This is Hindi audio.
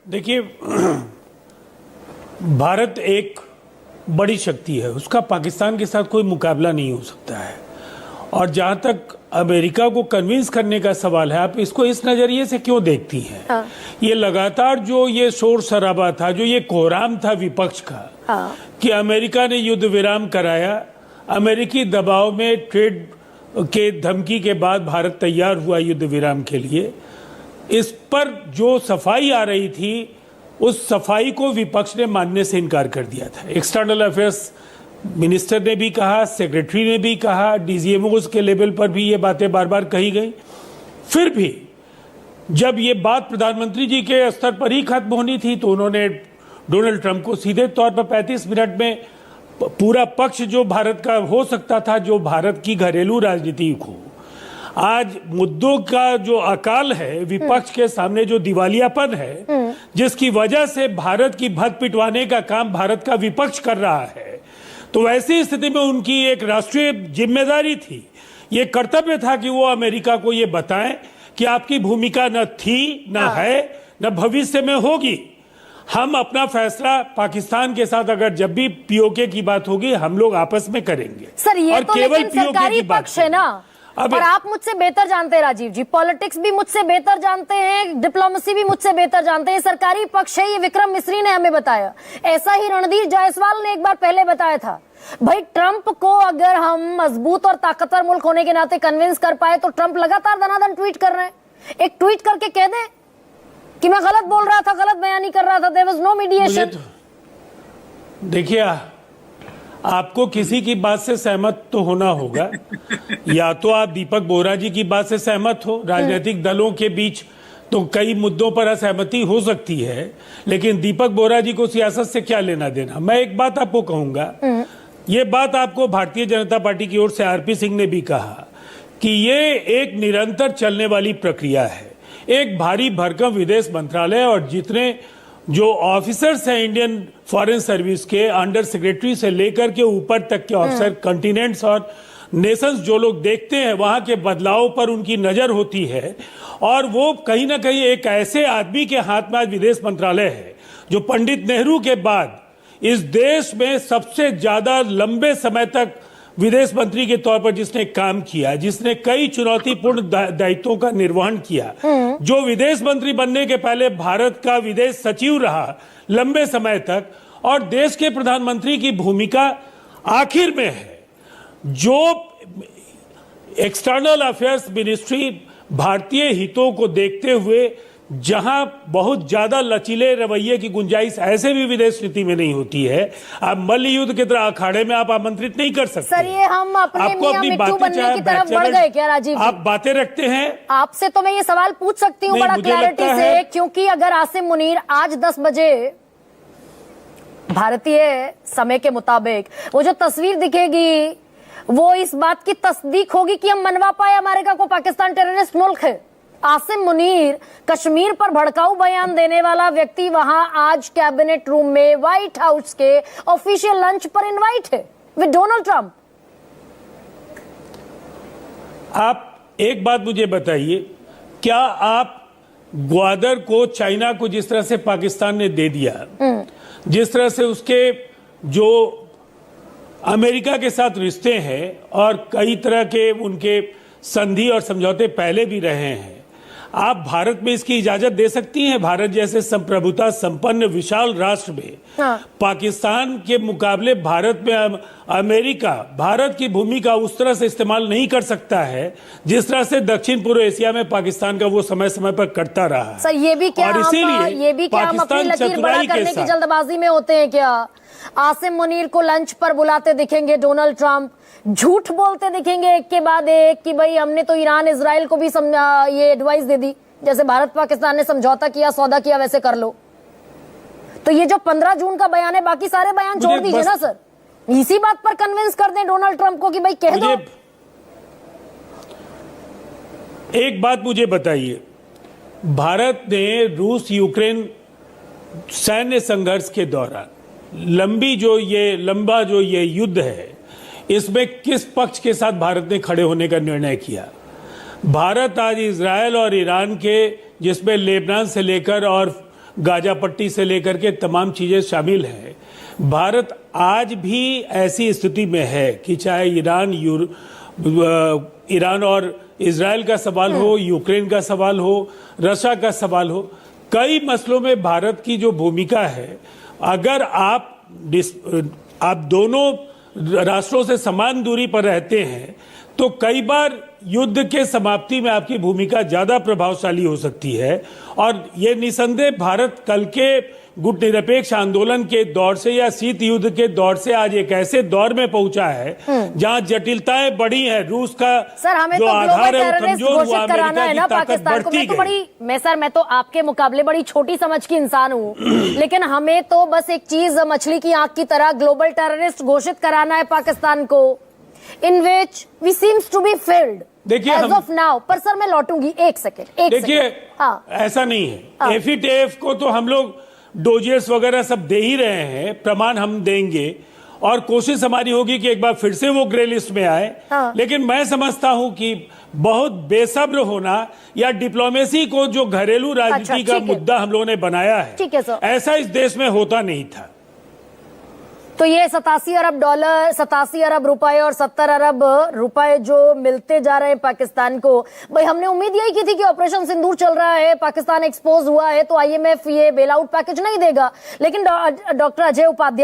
देखिए, भारत एक बड़ी शक्ति है, उसका पाकिस्तान के साथ कोई मुकाबला नहीं हो सकता है। और जहां तक अमेरिका को कन्विंस करने का सवाल है, आप इसको इस नजरिए से क्यों देखती हैं? हाँ। ये लगातार जो ये शोर शराबा था, जो ये कोहराम था विपक्ष का, हाँ। कि अमेरिका ने युद्ध विराम कराया, अमेरिकी दबाव में ट्रेड के धमकी के बाद भारत तैयार हुआ युद्ध विराम के लिए, इस पर जो सफाई आ रही थी उस सफाई को विपक्ष ने मानने से इनकार कर दिया था। एक्सटर्नल अफेयर्स मिनिस्टर ने भी कहा, सेक्रेटरी ने भी कहा, डीजीएमओस के लेवल पर भी ये बातें बार बार कही गई। फिर भी जब ये बात प्रधानमंत्री जी के स्तर पर ही खत्म होनी थी तो उन्होंने डोनाल्ड ट्रंप को सीधे तौर पर 35 मिनट में पूरा पक्ष जो भारत का हो सकता था, जो भारत की घरेलू राजनीति को आज मुद्दों का जो अकाल है, विपक्ष के सामने जो दिवालियापन है, जिसकी वजह से भारत की भद पिटवाने का काम भारत का विपक्ष कर रहा है, तो वैसी स्थिति में उनकी एक राष्ट्रीय जिम्मेदारी थी, ये कर्तव्य था कि वो अमेरिका को ये बताएं कि आपकी भूमिका न थी, न है, न भविष्य में होगी। हम अपना फैसला पाकिस्तान के साथ अगर जब भी पीओके की बात होगी हम लोग आपस में करेंगे। सर, ये और तो केवल लेकिन सरकारी पक्ष है ना, और आप मुझसे बेहतर जानते हैं राजीव जी, पॉलिटिक्स भी मुझसे बेहतर जानते हैं, डिप्लोमेसी भी मुझसे बेहतर जानते हैं। सरकारी पक्ष है, ये विक्रम मिस्री ने हमें बताया। ऐसा ही रणधीर जायसवाल ने एक बार पहले बताया था। भाई, ट्रंप को अगर हम मजबूत और ताकतवर मुल्क होने के नाते कन्विंस कर पाए तो ट्रंप लगातार दनादन ट्वीट कर रहे हैं। एक ट्वीट करके कह दे कि मैं गलत बोल रहा था, गलत बयानी कर रहा था, देयर वाज नो मीडिएशन। देखिए, आपको किसी की बात से सहमत तो होना होगा। या तो आप दीपक बोहरा जी की बात से सहमत हो, राजनीतिक दलों के बीच तो कई मुद्दों पर असहमति हो सकती है, लेकिन दीपक बोहरा जी को सियासत से क्या लेना देना। मैं एक बात आपको कहूंगा, ये बात आपको भारतीय जनता पार्टी की ओर से आरपी सिंह ने भी कहा कि ये एक निरंतर चलने वाली प्रक्रिया है। एक भारी भरकम विदेश मंत्रालय और जितने जो ऑफिसर्स हैं इंडियन फॉरेन सर्विस के, अंडर सेक्रेटरी से लेकर के ऊपर तक के ऑफिसर, कॉन्टिनेंट्स और नेशंस जो लोग देखते हैं, वहां के बदलाव पर उनकी नजर होती है। और वो कहीं ना कहीं एक ऐसे आदमी के हाथ में आज विदेश मंत्रालय है जो पंडित नेहरू के बाद इस देश में सबसे ज्यादा लंबे समय तक विदेश मंत्री के तौर पर जिसने काम किया, जिसने कई चुनौतीपूर्ण दायित्वों का निर्वहन किया, जो विदेश मंत्री बनने के पहले भारत का विदेश सचिव रहा लंबे समय तक, और देश के प्रधानमंत्री की भूमिका आखिर में है। जो एक्सटर्नल अफेयर्स मिनिस्ट्री भारतीय हितों को देखते हुए जहां बहुत ज्यादा लचीले रवैये की गुंजाइश ऐसे भी विदेश नीति में नहीं होती है, आप मल्ल युद्ध की तरह अखाड़े में आप आमंत्रित नहीं कर सकते। सर, ये हम आपको अपनी बातें बनने की तरफ बढ़ गए क्या राजीव जी? आप बातें रखते हैं। आपसे तो मैं ये सवाल पूछ सकती हूँ बड़ा क्लैरिटी से, क्योंकि अगर आसिम मुनीर आज 10 बजे भारतीय समय के मुताबिक वो जो तस्वीर दिखेगी वो इस बात की तस्दीक होगी कि हम मनवा पाए अमेरिका को पाकिस्तान टेररिस्ट मुल्क है। आसिम मुनीर, कश्मीर पर भड़काऊ बयान देने वाला व्यक्ति, वहां आज कैबिनेट रूम में व्हाइट हाउस के ऑफिशियल लंच पर इनवाइट है विद डोनाल्ड ट्रंप। आप एक बात मुझे बताइए, क्या आप ग्वादर को, चाइना को जिस तरह से पाकिस्तान ने दे दिया, जिस तरह से उसके जो अमेरिका के साथ रिश्ते हैं और कई तरह के उनके संधि और समझौते पहले भी रहे हैं, आप भारत में इसकी इजाजत दे सकती हैं? भारत जैसे संप्रभुता संपन्न विशाल राष्ट्र में पाकिस्तान के मुकाबले भारत में अमेरिका भारत की भूमिका उस तरह से इस्तेमाल नहीं कर सकता है जिस तरह से दक्षिण पूर्व एशिया में पाकिस्तान का वो समय समय पर करता रहा है। सर, ये भी क्या और इसीलिए पाकिस्तान चतुराई करने की जल्दबाजी में होते हैं क्या? आसिम मुनीर को लंच पर बुलाते दिखेंगे डोनाल्ड ट्रंप, झूठ बोलते दिखेंगे एक के बाद एक कि भाई हमने तो ईरान इजराइल को भी ये एडवाइस दे दी, जैसे भारत पाकिस्तान ने समझौता किया, सौदा किया, वैसे कर लो। तो ये जो 15 जून का बयान है, बाकी सारे बयान छोड़ दीजिए ना सर, इसी बात पर कन्विंस कर दें डोनाल्ड ट्रंप को कि भाई कह दो। एक बात मुझे बताइए, भारत ने रूस यूक्रेन सैन्य संघर्ष के दौरान लंबा जो ये युद्ध है, इसमें किस पक्ष के साथ भारत ने खड़े होने का निर्णय किया? भारत आज इजरायल और ईरान के, जिसमें लेबनान से लेकर और गाजा पट्टी से लेकर के तमाम चीजें शामिल हैं। भारत आज भी ऐसी स्थिति में है कि चाहे ईरान और इजराइल का सवाल हो, यूक्रेन का सवाल हो, रशिया का सवाल हो, कई मसलों में भारत की जो भूमिका है, अगर आप दोनों राष्ट्रों से समान दूरी पर रहते हैं तो कई बार युद्ध के समाप्ति में आपकी भूमिका ज्यादा प्रभावशाली हो सकती है। और ये निसंदेह भारत कल के गुट निरपेक्ष आंदोलन के दौर से या शीत युद्ध के दौर से आज एक ऐसे दौर में पहुंचा है जहां जटिलताएं बढ़ी हैं। रूस का सर, हमें जो तो आधार है वो टेररिस्ट कमजोर हुआ, घोषित कराना है ना पाकिस्तान को। मैं तो आपके मुकाबले बड़ी छोटी समझ की इंसान हूँ, लेकिन हमें तो बस एक चीज मछली की आंख की तरह ग्लोबल टेररिस्ट घोषित कराना है पाकिस्तान को, in which we seems to be failed as of now. पर सर मैं लौटूंगी एक सेकेंड। देखिए ऐसा नहीं है, एफएटीएफ को तो हम लोग डोजियर्स वगैरह सब दे ही रहे हैं, प्रमाण हम देंगे और कोशिश हमारी होगी कि एक बार फिर से वो ग्रे लिस्ट में आए। लेकिन मैं समझता हूं कि बहुत बेसब्र होना या डिप्लोमेसी को जो घरेलू राजनीति का मुद्दा हम लोगों ने बनाया है, ऐसा इस देश में होता नहीं था। तो ये 87 अरब डॉलर, 87 अरब रुपए और 70 अरब रुपए जो मिलते जा रहे हैं पाकिस्तान को, भाई हमने उम्मीद यही की थी कि ऑपरेशन सिंदूर चल रहा है, पाकिस्तान एक्सपोज हुआ है तो आईएमएफ ये बेल आउट पैकेज नहीं देगा। लेकिन डॉक्टर अजय उपाध्याय